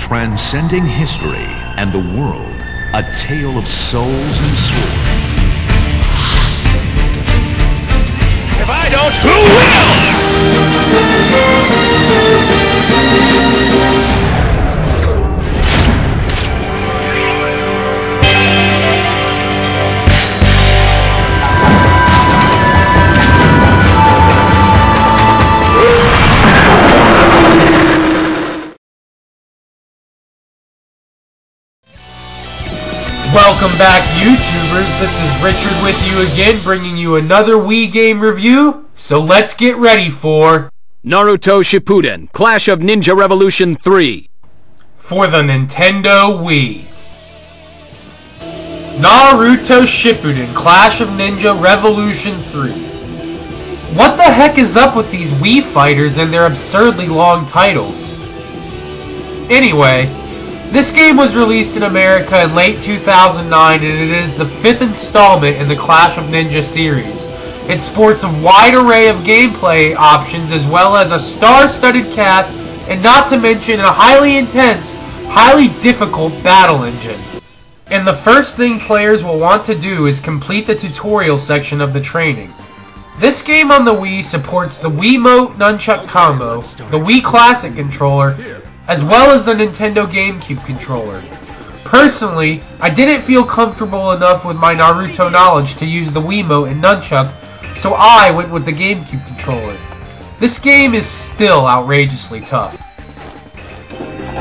Transcending history and the world, a tale of souls and swords. If I don't, who Welcome back, YouTubers. This is Richard with you again, bringing you another Wii game review. So let's get ready for Naruto Shippuden, Clash of Ninja Revolution 3 for the Nintendo Wii. Naruto Shippuden, Clash of Ninja Revolution 3. What the heck is up with these Wii fighters and their absurdly long titles? Anyway, this game was released in America in late 2009, and it is the 5th installment in the Clash of Ninja series. It sports a wide array of gameplay options as well as a star-studded cast, and not to mention a highly intense, highly difficult battle engine. And the first thing players will want to do is complete the tutorial section of the training. This game on the Wii supports the Wiimote Nunchuck combo, the Wii Classic controller, as well as the Nintendo GameCube controller. Personally, I didn't feel comfortable enough with my Naruto knowledge to use the Wiimote and Nunchuck, so I went with the GameCube controller. This game is still outrageously tough.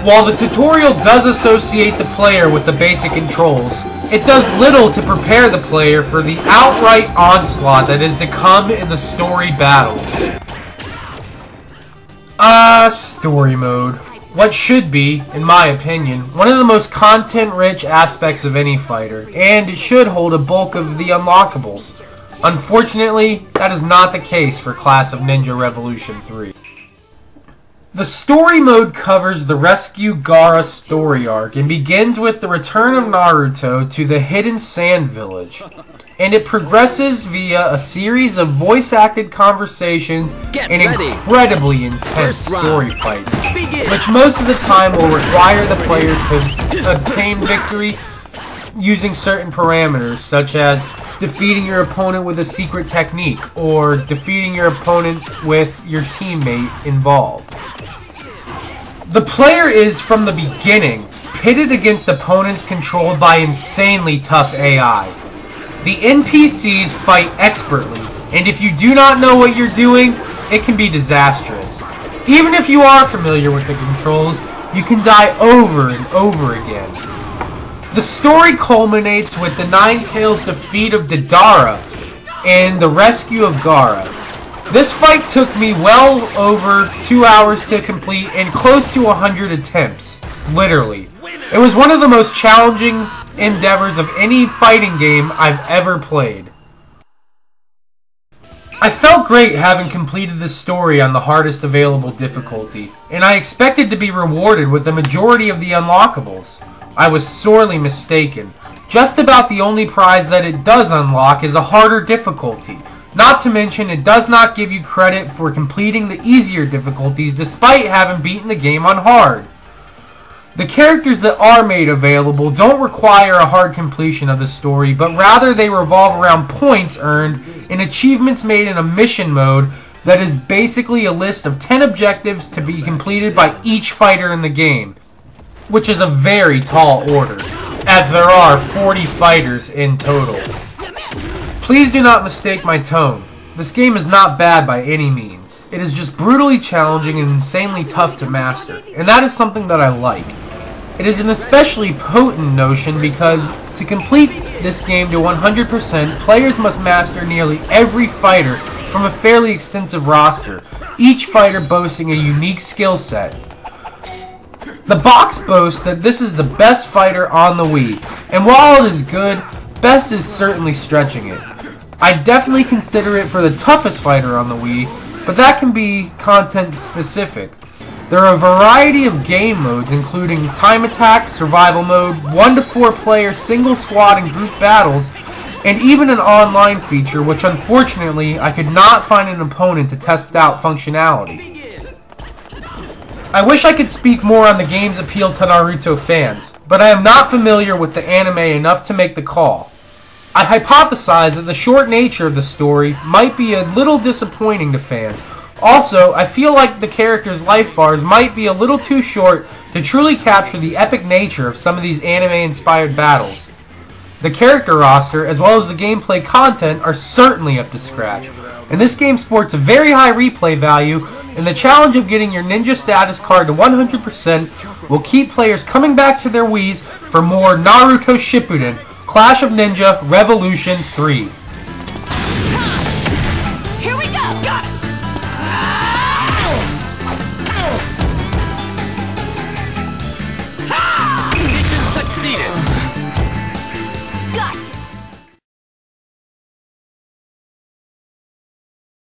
While the tutorial does associate the player with the basic controls, it does little to prepare the player for the outright onslaught that is to come in the story battles. Story mode. What should be, in my opinion, one of the most content-rich aspects of any fighter, and it should hold a bulk of the unlockables. Unfortunately, that is not the case for Clash of Ninja Revolution 3. The story mode covers the Rescue Gaara story arc and begins with the return of Naruto to the Hidden Sand Village. And it progresses via a series of voice-acted conversations and incredibly intense story fights, which most of the time will require the player to obtain victory using certain parameters, such as defeating your opponent with a secret technique, or defeating your opponent with your teammate involved. The player is, from the beginning, pitted against opponents controlled by insanely tough AI. The NPCs fight expertly, and if you do not know what you're doing, it can be disastrous. Even if you are familiar with the controls, you can die over and over again. The story culminates with the Nine-Tails' defeat of Deidara and the rescue of Gaara. This fight took me well over 2 hours to complete and close to 100 attempts. Literally. It was one of the most challenging endeavors of any fighting game I've ever played. I felt great having completed this story on the hardest available difficulty, and I expected to be rewarded with the majority of the unlockables. I was sorely mistaken. Just about the only prize that it does unlock is a harder difficulty. Not to mention, it does not give you credit for completing the easier difficulties despite having beaten the game on hard. The characters that are made available don't require a hard completion of the story, but rather they revolve around points earned and achievements made in a mission mode that is basically a list of 10 objectives to be completed by each fighter in the game, which is a very tall order, as there are 40 fighters in total. Please do not mistake my tone. This game is not bad by any means. It is just brutally challenging and insanely tough to master, and that is something that I like. It is an especially potent notion because to complete this game to 100%, players must master nearly every fighter from a fairly extensive roster, each fighter boasting a unique skill set. The box boasts that this is the best fighter on the Wii, and while it is good, best is certainly stretching it. I definitely consider it for the toughest fighter on the Wii, but that can be content specific. There are a variety of game modes including time attack, survival mode, 1 to 4 player single squad and group battles, and even an online feature which unfortunately I could not find an opponent to test out functionality. I wish I could speak more on the game's appeal to Naruto fans, but I am not familiar with the anime enough to make the call. I hypothesize that the short nature of the story might be a little disappointing to fans. Also, I feel like the characters' life bars might be a little too short to truly capture the epic nature of some of these anime-inspired battles. The character roster, as well as the gameplay content, are certainly up to scratch, and this game sports a very high replay value, and the challenge of getting your ninja status card to 100% will keep players coming back to their Wiis for more Naruto Shippuden, Clash of Ninja Revolution 3.